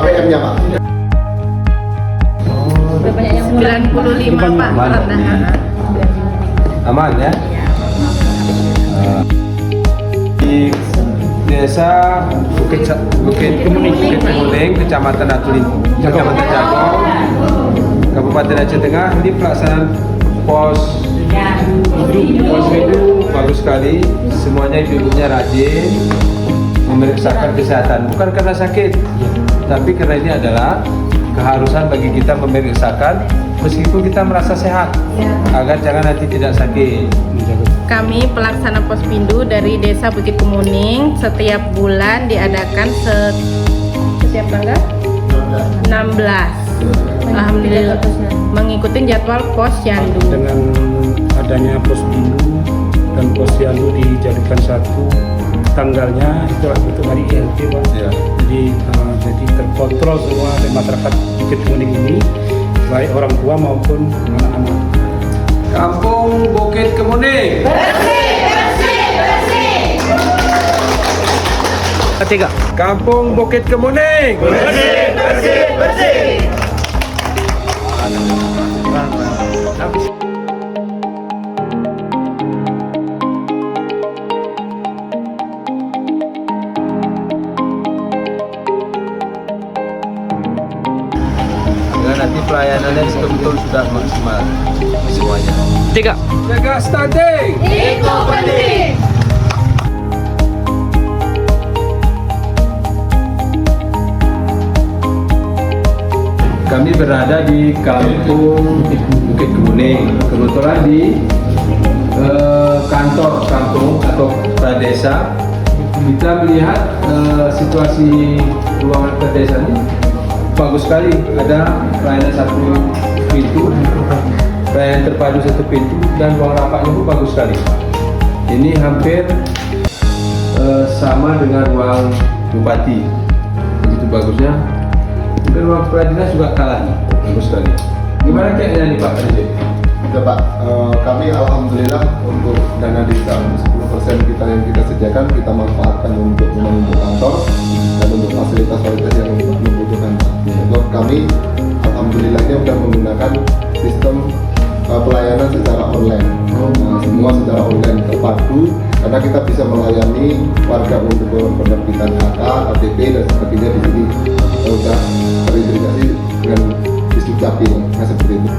APM-nya Pak? Udah banyak yang 95 Pak. Aman ya? Di desa Bukit Kemuning, Kecamatan Atulin, Kecamatan Jagong, Kabupaten Aceh Tengah. Ini pelaksanaan pos hidup bagus sekali. Semuanya ibu-ibunya rajin memeriksakan kesehatan, bukan karena sakit, tapi karena ini adalah keharusan bagi kita memeriksakan meskipun kita merasa sehat, agar jangan nanti tidak sakit. Kami pelaksana Pospindu dari Desa Bukit Kemuning setiap bulan diadakan setiap tanggal 16. Alhamdulillah mengikuti jadwal posyandu. Dengan adanya Pospindu dan posyandu dijadikan satu, tanggalnya itu hari ILT Pak. Ya. Jadi terkontrol semua dari masyarakat Bukit Kemuning ini, baik orang tua maupun anak-anak. Kampung Bukit Kemuning. Ketiga. Kampung Bukit Kemuning. Dengan nanti pelayanannya betul-betul sudah maksimal semuanya. Tiga. Jaga stunting. Itu penting. Kami berada di Kampung Bukit Kemuning. Kebetulan di kantor kampung atau pradesa, kita melihat situasi ruangan pradesa ini bagus sekali. Ada pelayanan satu pintu, pelayanan terpadu satu pintu, dan ruang rapatnya pun bagus sekali. Ini hampir sama dengan ruang bupati, begitu bagusnya. Mungkin ruang peradilan juga kalah, bagus sekali. Gimana kayaknya nih Pak Presiden? Ya Pak, kami alhamdulillah untuk dana diskon 10% kita yang kita sediakan kita manfaatkan untuk kantor dan untuk fasilitas-fasilitas yang membutuhkan Pak. Untuk kami alhamdulillahnya sudah menggunakan sistem pelayanan secara online. Semua secara online terpadu karena kita bisa melayani warga untuk penerbitan HK, KTP dan sebagainya di sini sudah terintegrasi dengan Disduk Capil, seperti itu.